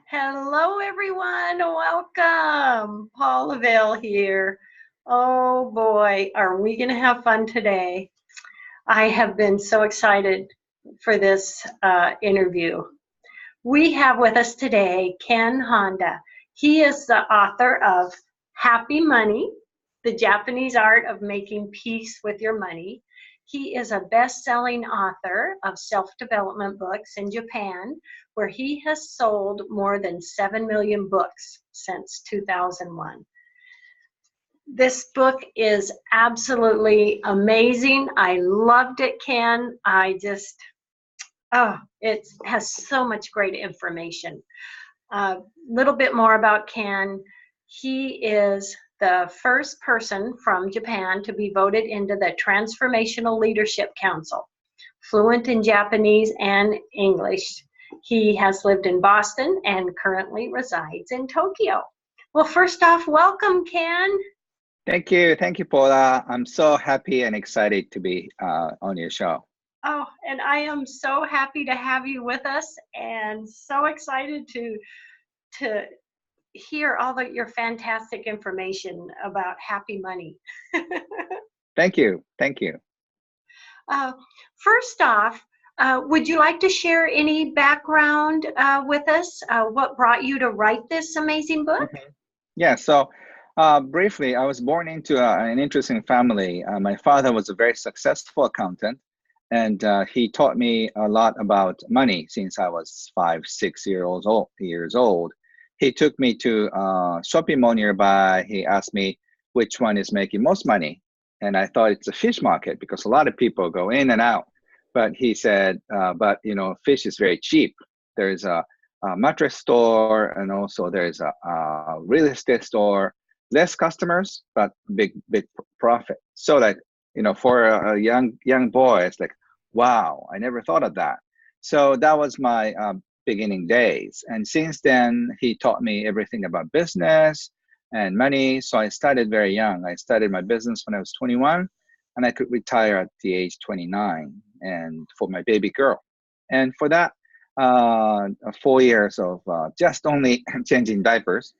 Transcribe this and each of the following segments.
Hello, everyone. Welcome. Paula Vail here. Oh boy, are we going to have fun today? I have been so excited for this interview. We have with us today Ken Honda. He is the author of Happy Money, The Japanese Art of Making Peace with Your Money. He is a best-selling author of self-development books in Japan, where he has sold more than 7 million books since 2001. This book is absolutely amazing. I loved it, Ken. It has so much great information. A little bit more about Ken. He is the first person from Japan to be voted into the Transformational Leadership Council, fluent in Japanese and English. He has lived in Boston and currently resides in Tokyo. Well, first off, welcome, Ken. Thank you, Paula. I'm so happy and excited to be on your show. Oh, and I am so happy to have you with us and so excited to hear all your fantastic information about happy money. Thank you. First off, would you like to share any background with us? What brought you to write this amazing book? Yeah, so briefly, I was born into an interesting family. My father was a very successful accountant, and he taught me a lot about money since I was 5, 6 years old. He took me to a shopping mall nearby. He asked me which one is making most money. And I thought it's a fish market because a lot of people go in and out. But he said, but fish is very cheap. There's a mattress store, and also there's a real estate store. Less customers, but big profit. So like for a young boy, it's like, wow, I never thought of that. So that was my beginning days. And since then, he taught me everything about business and money. So I started very young. I started my business when I was 21, and I could retire at the age 29, and for my baby girl. And for that, 4 years of just only changing diapers,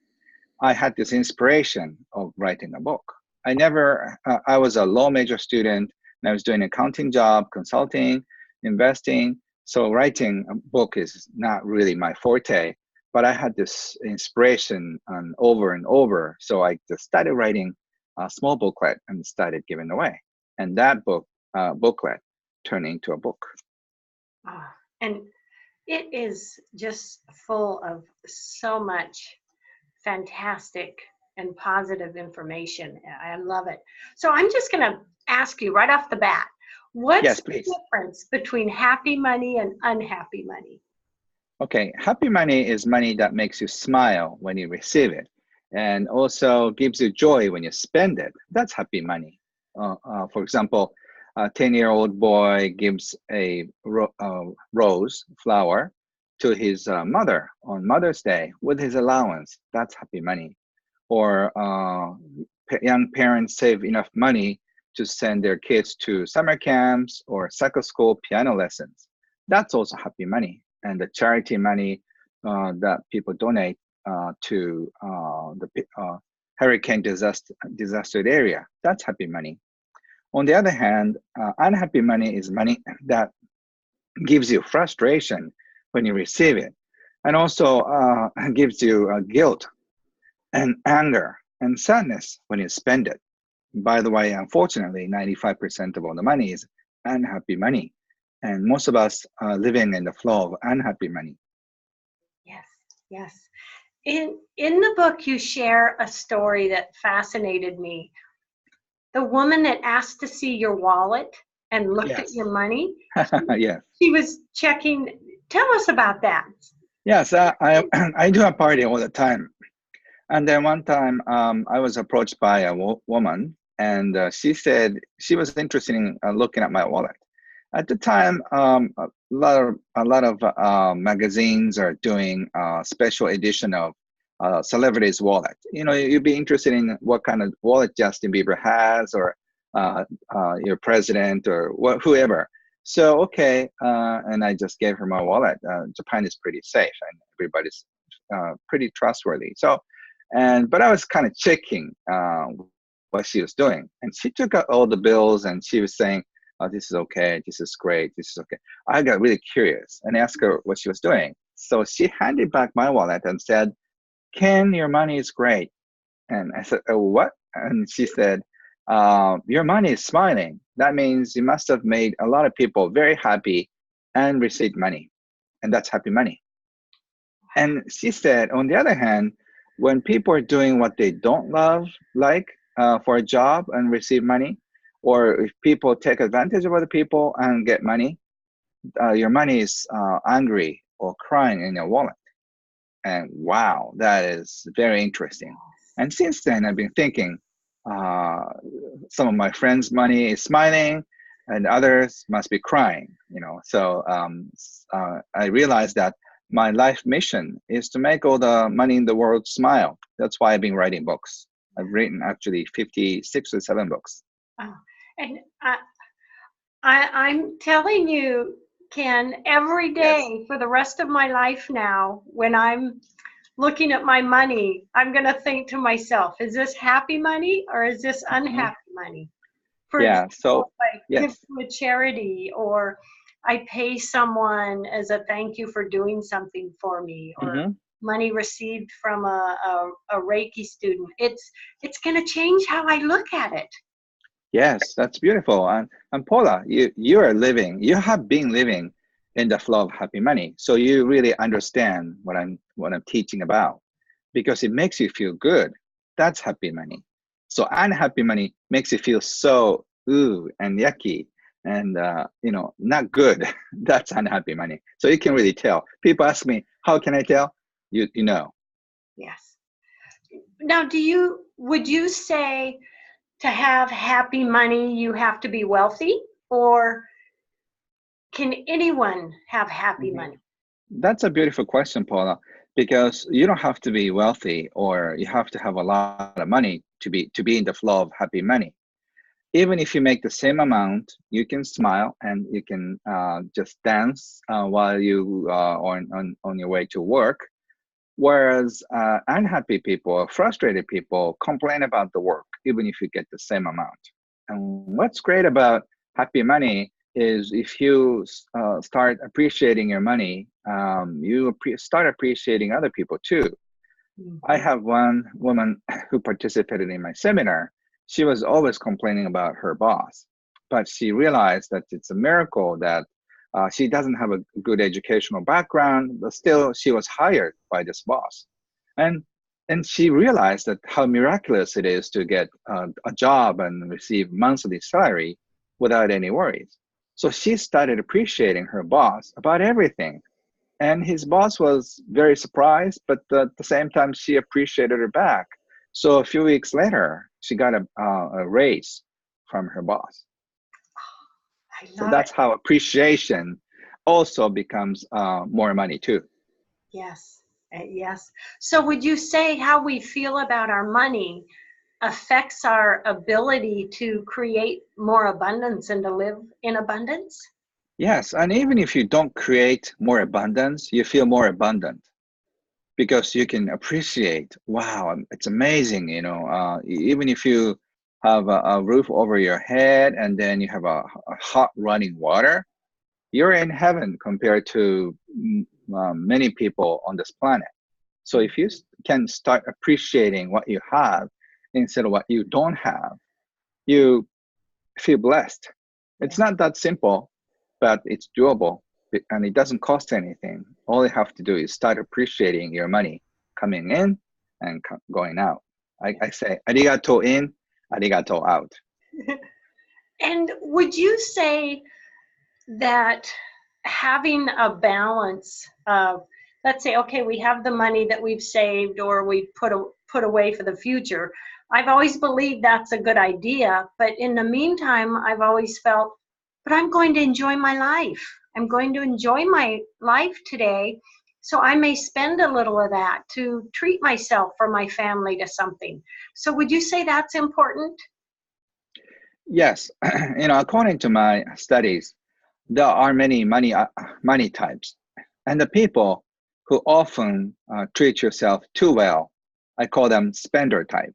I had this inspiration of writing a book. I was a law major student, and I was doing an accounting job, consulting, investing. So writing a book is not really my forte, but I had this inspiration over and over. So I just started writing a small booklet and started giving away. And that booklet turned into a book. And it is just full of so much fantastic and positive information. I love it. So I'm just going to ask you right off the bat, what's the difference between happy money and unhappy money? Okay, happy money is money that makes you smile when you receive it, and also gives you joy when you spend it. That's happy money. For example, a 10-year-old boy gives a rose flower to his mother on Mother's Day with his allowance. That's happy money. Or young parents save enough money to send their kids to summer camps or soccer school piano lessons. That's also happy money. And the charity money that people donate to the hurricane disastered area, that's happy money. On the other hand, unhappy money is money that gives you frustration when you receive it, and also gives you guilt and anger and sadness when you spend it. By the way, unfortunately, 95% of all the money is unhappy money, and most of us are living in the flow of unhappy money. Yes. In the book, you share a story that fascinated me. The woman that asked to see your wallet and looked at your money. Yes. She was checking. Tell us about that. Yes, I do a party all the time. And then one time I was approached by a woman, and she said she was interested in looking at my wallet. At the time, a lot of magazines are doing a special edition of celebrities' wallet. You'd be interested in what kind of wallet Justin Bieber has, or your president, or whoever. So okay, and I just gave her my wallet. Japan is pretty safe, and everybody's pretty trustworthy. So, but I was kind of checking what she was doing, and she took out all the bills, and she was saying, "Oh, this is okay. This is great. This is okay." I got really curious and asked her what she was doing. So she handed back my wallet and said, "Ken, your money is great." And I said, "Oh, what?" And she said, "Your money is smiling. That means you must have made a lot of people very happy and received money. And that's happy money." And she said, on the other hand, when people are doing what they don't love, like for a job and receive money, or if people take advantage of other people and get money, your money is angry or crying in your wallet. And wow, that is very interesting. And since then, I've been thinking, uh, some of my friends' money is smiling, and others must be crying. So I realized that my life mission is to make all the money in the world smile. That's why I've been writing books. I've written actually 56 or 7 books. Oh, and I'm telling you, Ken, every Yes. day for the rest of my life now, when I'm looking at my money, I'm going to think to myself, is this happy money or is this Mhm. unhappy money? For Yeah. So example, if I give yes. to a charity, or I pay someone as a thank you for doing something for me, or Mhm. money received from a Reiki student, it's going to change how I look at it. Yes, that's beautiful. And Paula, you have been living in the flow of happy money. So you really understand what I'm teaching about, because it makes you feel good. That's happy money. So unhappy money makes you feel so ooh and yucky and not good. That's unhappy money. So you can really tell. People ask me, how can I tell? You know. Yes. Now, would you say to have happy money, you have to be wealthy, or can anyone have happy Mhm. money? That's a beautiful question, Paula, because you don't have to be wealthy or you have to have a lot of money to be in the flow of happy money. Even if you make the same amount, you can smile and you can just dance while you on your way to work. Whereas unhappy people or frustrated people complain about the work, even if you get the same amount. And what's great about happy money is if you start appreciating your money, you start appreciating other people too. I Mhm. have one woman who participated in my seminar. She was always complaining about her boss, but she realized that it's a miracle that she doesn't have a good educational background, but still she was hired by this boss. And and she realized that how miraculous it is to get a job and receive monthly salary without any worries. So she started appreciating her boss about everything, and his boss was very surprised, but at the same time, she appreciated her back. So a few weeks later, she got a raise from her boss. I So love it. that's how appreciation also becomes more money too. Yes. Yes. So would you say how we feel about our money affects our ability to create more abundance and to live in abundance? Yes, and even if you don't create more abundance, you feel more abundant because you can appreciate, wow, it's amazing, even if you have a roof over your head and then you have a hot running water, you're in heaven compared to many people on this planet. So if you can start appreciating what you have instead of what you don't have, you feel blessed. It's Yes. not that simple, but it's doable and it doesn't cost anything. All you have to do is start appreciating your money coming in and going out. I say, arigato in, arigato out. And would you say that having a balance of, let's say, okay, we have the money that we've saved or we put away for the future. I've always believed that's a good idea, but in the meantime, I've always felt, but I'm going to enjoy my life. I'm going to enjoy my life today. So I may spend a little of that to treat myself or my family to something. So would you say that's important? Yes, according to my studies, there are many money types, and the people who often treat yourself too well. I call them spender type.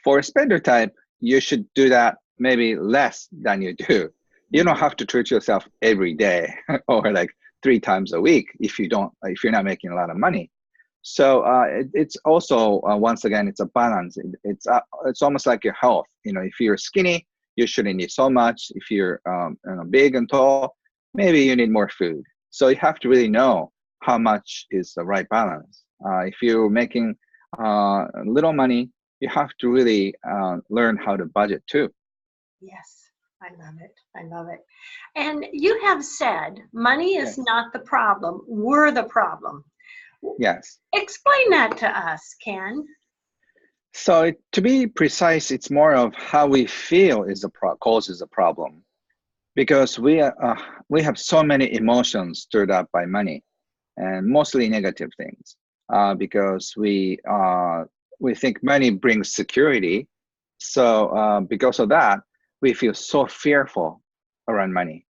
For a spender type, you should do that maybe less than you do. You don't have to treat yourself every day or like 3 times a week if you're not making a lot of money. So it's also once again it's a balance. It's almost like your health. If you're skinny, you shouldn't eat so much. If you're big and tall, maybe you need more food. So you have to really know how much is the right balance. If you're making little money, you have to really learn how to budget too. Yes, I love it. I love it. And you have said money is Yes. not the problem, we're the problem. Yes. Explain that to us, Ken. So to be precise, it's more of how we feel causes the problem, because we have so many emotions stirred up by money, and mostly negative things, because we think money brings security. So because of that, we feel so fearful around money,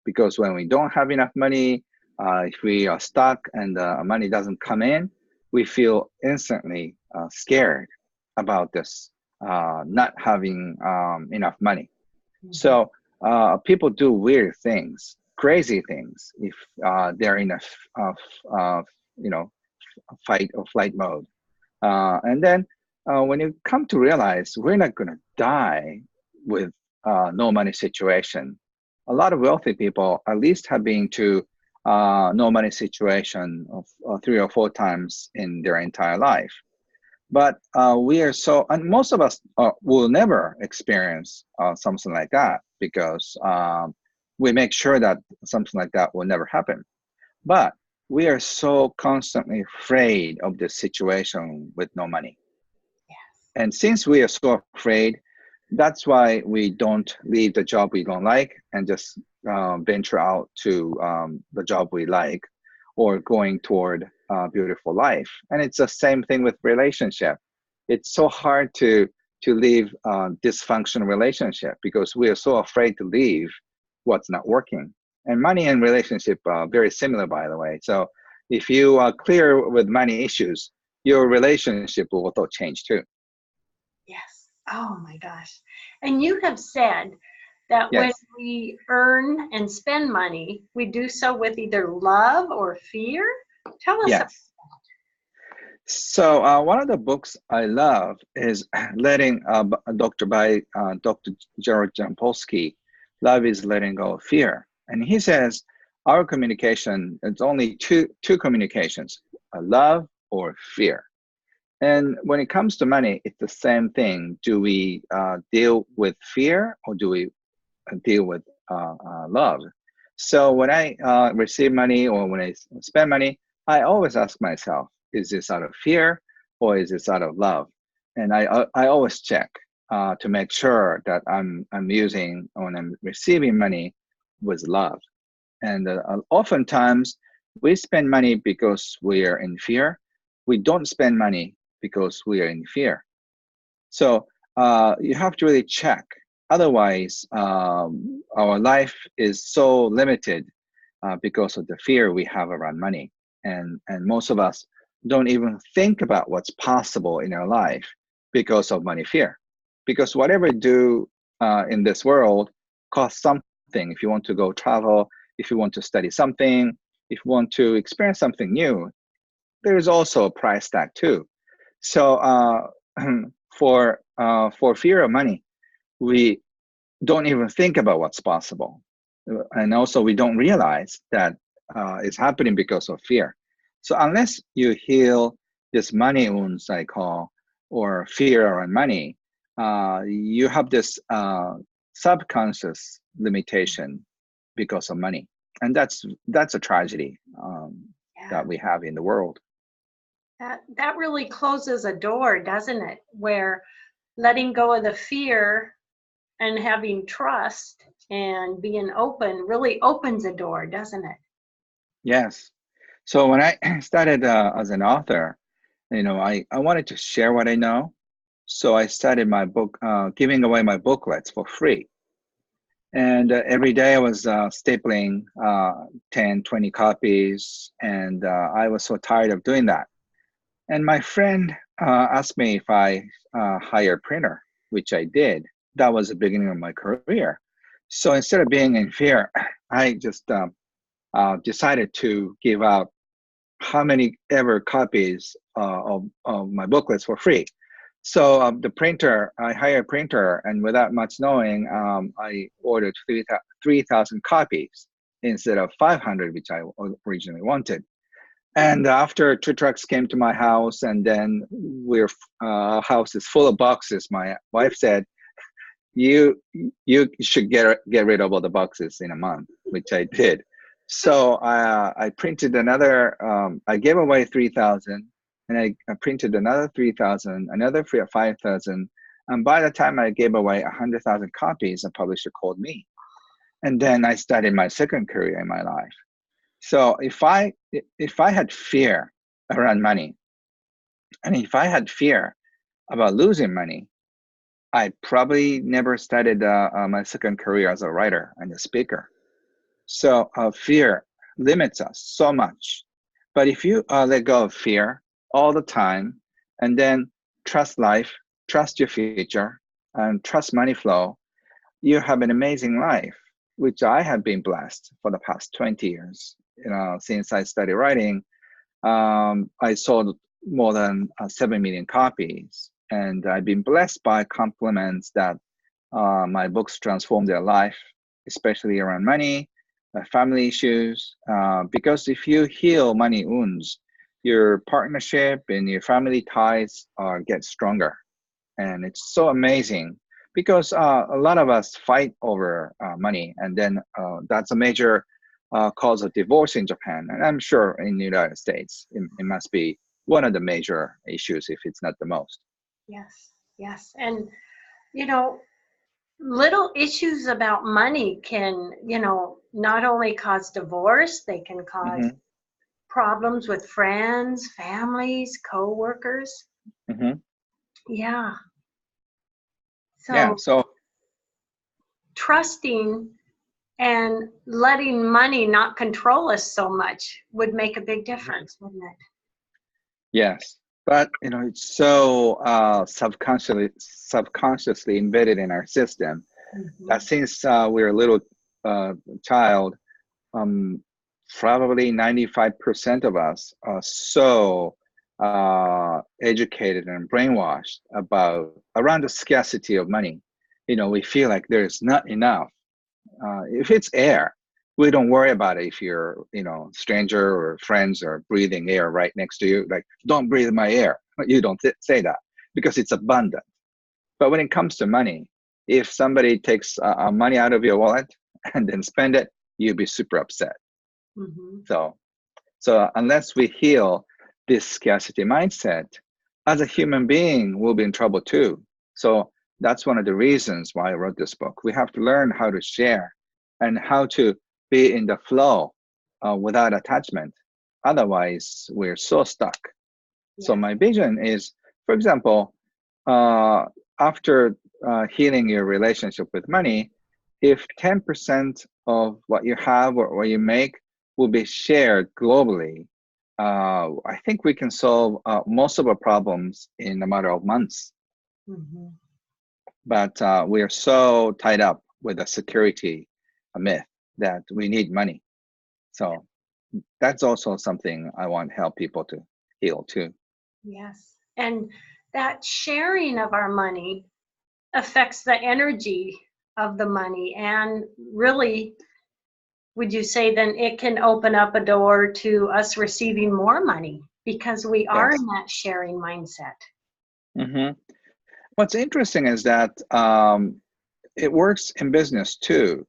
because when we don't have enough money, if we are stuck and money doesn't come in, we feel instantly scared about this not having enough money. So people do weird things, crazy things, if they're in a you know fight or flight mode. And then when you come to realize we're not going to die with no money situation. A lot of wealthy people at least have been to no money situation of 3 or 4 times in their entire life. But and most of us will never experience something like that, because we make sure that something like that will never happen. But we are so constantly afraid of this situation with no money. And since we are so afraid, that's why we don't leave the job we don't like and just venture out to the job we like, or going toward a beautiful life. And it's the same thing with relationship. It's so hard to leave a dysfunctional relationship because we are so afraid to leave what's not working. And money and relationship are very similar, by the way. So if you are clear with money issues, your relationship will also change too. Yes. Oh my gosh. And you have said that when Yes. we earn and spend money, we do so with either love or fear. Tell us. Yes. So one of the books I love is letting Dr. Gerald Jampolsky, Love is Letting Go of Fear. And he says our communication, it's only two communications, love or fear. And when it comes to money, it's the same thing. Do we deal with fear, or do we deal with love? So when I receive money or when I spend money, I always ask myself, is this out of fear or is this out of love? And I always check to make sure that I'm using, when I'm receiving money, with love. And oftentimes we spend money because we are in fear. We don't spend money because we are in fear. So you have to really check. Otherwise, our life is so limited because of the fear we have around money. And most of us don't even think about what's possible in our life because of money fear. Because whatever you do in this world costs something. If you want to go travel, if you want to study something, if you want to experience something new, there is also a price tag too. So for fear of money, we don't even think about what's possible, and also we don't realize that it's happening because of fear. So unless you heal this money wounds, I call, or fear around money, you have this subconscious limitation because of money, and that's a tragedy that we have in the world. That really closes a door, doesn't it? Where letting go of the fear and having trust and being open really opens a door, doesn't it? Yes. So when I started as an author, I wanted to share what I know. So I started my book, giving away my booklets for free. And every day I was stapling 10, 20 copies, and I was so tired of doing that. And my friend asked me if I hire a printer, which I did. That was the beginning of my career. So instead of being in fear, I just decided to give out how many ever copies of my booklets for free. So the printer, I hired a printer, and without much knowing, I ordered 3,000 copies instead of 500, which I originally wanted. And after two trucks came to my house, and then we're house is full of boxes, my wife said, "You you should get rid of all the boxes in a month," which I did. So I printed another. I gave away 3,000, and I printed another 3,000, another 5,000. And by the time I gave away 100,000 copies, a publisher called me, and then I started my second career in my life. So if I had fear around money, and if I had fear about losing money, I probably never started my second career as a writer and a speaker. So fear limits us so much. But if you let go of fear all the time, and then trust life, trust your future, and trust money flow, you have an amazing life, which I have been blessed for the past 20 years. Since I started writing, I sold more than 7 million copies, and I've been blessed by compliments that my books transformed their life, especially around money, family issues. Because if you heal money wounds, your partnership and your family ties get stronger, and it's so amazing because a lot of us fight over money, and then that's a major cause of divorce in Japan, and I'm sure in the United States it must be one of the major issues, if it's not the most. Yes, yes. And, you know, little issues about money can, not only cause divorce, they can cause Hmm. problems with friends, families, co-workers. Hmm. Yeah. Yeah. So So trusting and letting money not control us so much would make a big difference, wouldn't it? yes, but it's so subconsciously embedded in our system that Hmm. since we're a little uh, child, um, probably 95% of us are so educated and brainwashed about around the scarcity of money. We feel like there's not enough. If it's air, we don't worry about it. If you're, stranger or friends are breathing air right next to you, like, don't breathe my air. You don't say that because it's abundant. But when it comes to money, if somebody takes money out of your wallet and then spend it, you'll be super upset. Hmm. So, so unless we heal this scarcity mindset, as a human being, we'll be in trouble too. So that's one of the reasons why I wrote this book. We have to learn how to share and how to be in the flow without attachment. Otherwise, we're so stuck. So Yeah. my vision is, for example, uh, after healing your relationship with money, if 10% of what you have or what you make will be shared globally, I think we can solve most of our problems in a matter of months. Hmm. But we are so tied up with a security myth that we need money. Yeah. So that's also something I want to help people to heal too. Yes. And that sharing of our money affects the energy of the money. And really, would you say then it can open up a door to us receiving more money because we are in Yes. that sharing mindset? Hmm. What's interesting is that it works in business too.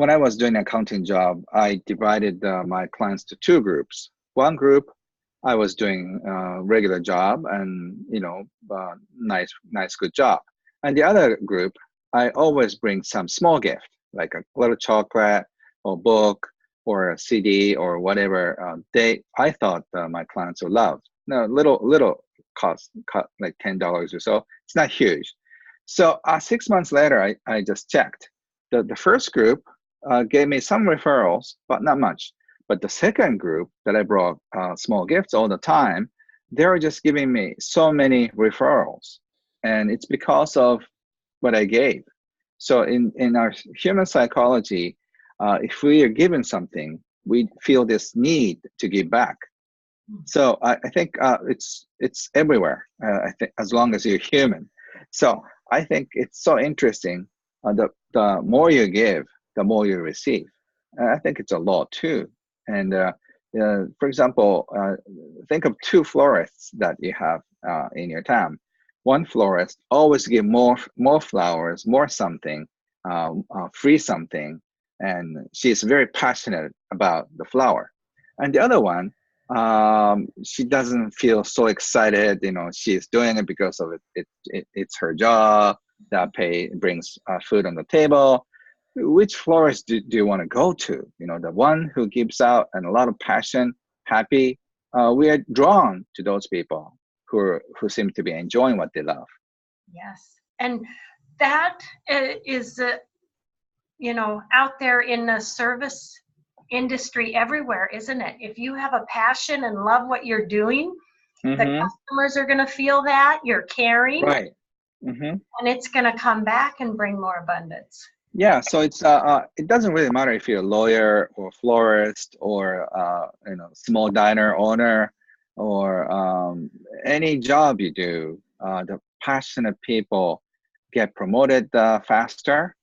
When I was doing an accounting job, I divided my clients to two groups. One group, I was doing a regular job and nice, good job. And the other group, I always bring some small gift, like a little chocolate or book or a CD or whatever. I thought my clients would love. No, little cost like $10 or so. It's not huge. So 6 months later, I just checked. The first group gave me some referrals, but not much. But the second group that I brought small gifts all the time, they were just giving me so many referrals. And it's because of what I gave. So in our human psychology, if we are given something, we feel this need to give back. So I think it's everywhere. I think as long as you're human. So I think it's so interesting. The more you give, the more you receive. And I think it's a law too. And for example, think of two florists that you have in your town. One florist always give more flowers, more something, free something, and she's very passionate about the flower. And the other one, she doesn't feel so excited. She's doing it because of it's her job that pay brings food on the table. Which florist do you want to go to? The one who gives out and a lot of passion, happy. We are drawn to those people who seem to be enjoying what they love. Yes. And that is, out there in the service industry everywhere, isn't it? If you have a passion and love what you're doing, the customers are going to feel that you're caring, right? And it's going to come back and bring more abundance. Yeah, so it doesn't really matter if you're a lawyer or florist or small diner owner or any job you do. The passionate people get promoted faster,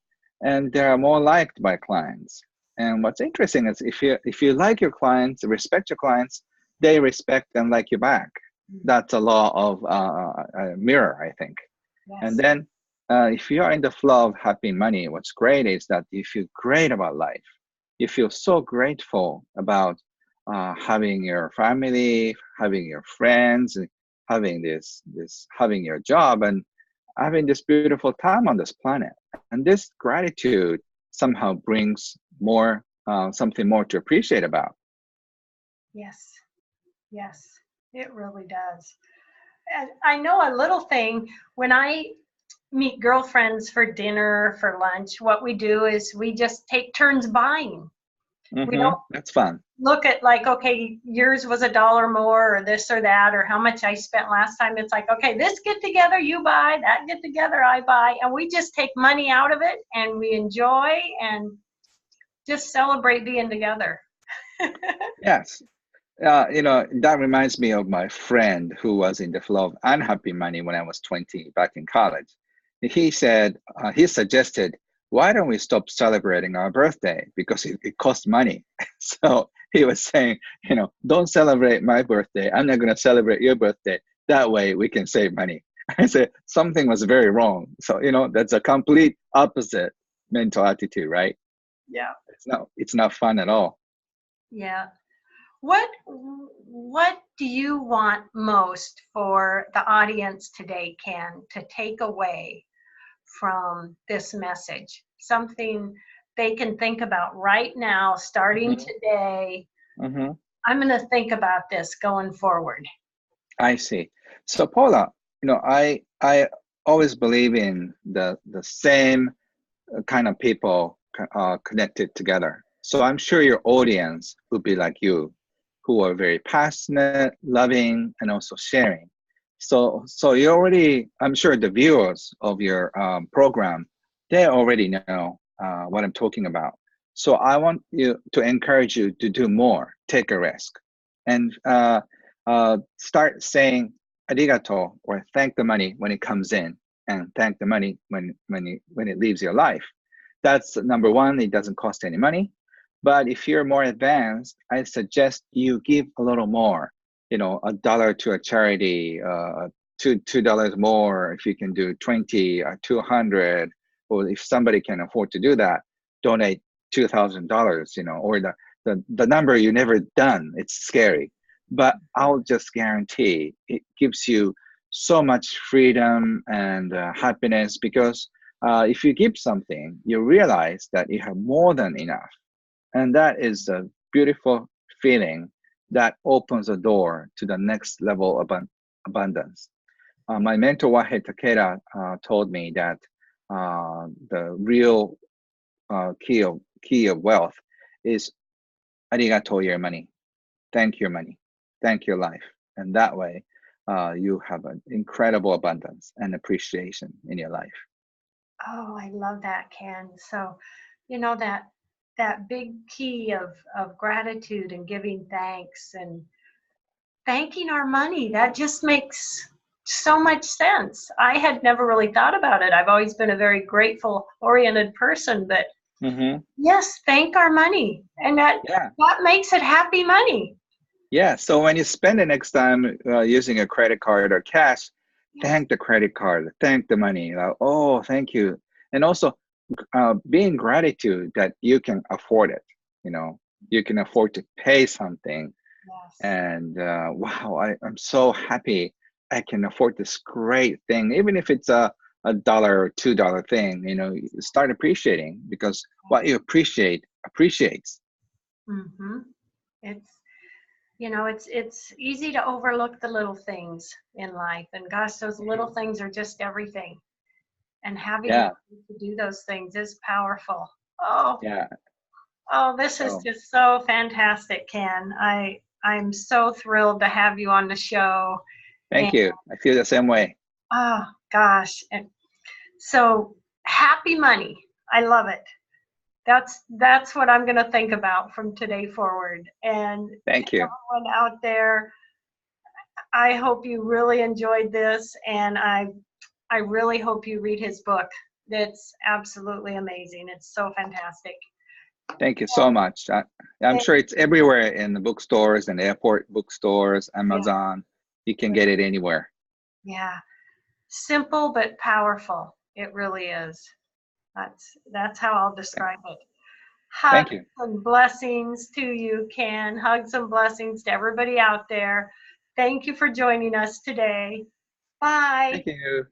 and they're more liked by clients. And what's interesting is if you like your clients, respect your clients, they respect and like you back. That's a law of a mirror, I think. Yes. And then if you are in the flow of happy money, what's great is that you feel great about life. You feel so grateful about having your family, having your friends, having having your job, and having this beautiful time on this planet. And this gratitude somehow brings more, something more to appreciate about. Yes, yes, it really does. And I know a little thing when I meet girlfriends for dinner, for lunch, what we do is we just take turns buying. We don't That's fun. look at like, okay, yours was $1 more or this or that, or how much I spent last time. It's like, okay, this get together, you buy, that get together, I buy. And we just take money out of it and we enjoy and just celebrate being together. Yes. That reminds me of my friend who was in the flow of unhappy money when I was 20 back in college. He said, he suggested, why don't we stop celebrating our birthday? Because it costs money. So he was saying, don't celebrate my birthday. I'm not going to celebrate your birthday. That way we can save money. I said, something was very wrong. So, that's a complete opposite mental attitude, right? Yeah. It's not fun at all. Yeah. What do you want most for the audience today, Ken, to take away from this message? Something they can think about right now, starting today. I'm going to think about this going forward. I see. So Paula, I always believe in the same kind of people connected together. So I'm sure your audience would be like you, who are very passionate, loving, and also sharing. So you already, I'm sure the viewers of your program, they already know what I'm talking about. So I want you to encourage you to do more, take a risk, and start saying arigato or thank the money when it comes in, and thank the money when it leaves your life. That's number one. It doesn't cost any money. But if you're more advanced, I suggest you give a little more. $1 to a charity, $2 more if you can do 20 or 200, or if somebody can afford to do that, donate $2,000. Or the number you never done. It's scary, but I'll just guarantee it gives you so much freedom and happiness, because if you give something, you realize that you have more than enough. And that is a beautiful feeling that opens the door to the next level of abundance. My mentor, Wahei Takeda, told me that the real key of wealth is arigato your money. Thank your money. Thank your life. And that way, you have an incredible abundance and appreciation in your life. Oh, I love that, Ken. So, you know, that big key of gratitude and giving thanks and thanking our money, that just makes so much sense. I had never really thought about it. I've always been a very grateful oriented person, but Mm-hmm. yes, thank our money. And Yeah. that makes it happy money. Yeah. So when you spend it next time using a credit card or cash, Yeah. thank the credit card, thank the money. Oh, thank you. And also being gratitude that you can afford it. You know, you can afford to pay something. Yes. And wow, I'm so happy I can afford this great thing, even if it's a dollar or $2 thing. You know, you start appreciating because what you appreciate appreciates. Mm-hmm. It's it's easy to overlook the little things in life, and gosh, those little things are just everything. And having the Yeah, money to do those things is powerful. Oh, yeah. oh, this is So just so fantastic, Ken. I'm so thrilled to have you on the show. And thank you. I feel the same way. oh gosh, and so happy money. I love it. That's what I'm going to think about from today forward. And Thank you. everyone out there, I hope you really enjoyed this, and I really hope you read his book. It's absolutely amazing. It's so fantastic. Thank you so much. I'm And, sure it's everywhere in the bookstores and airport bookstores, yeah, Amazon. You can get it anywhere. yeah, simple but powerful. It really is. That's how I'll describe it. Thank Hugs you. and blessings to you, Ken. Hugs and blessings to everybody out there. Thank you for joining us today. Bye. Thank you.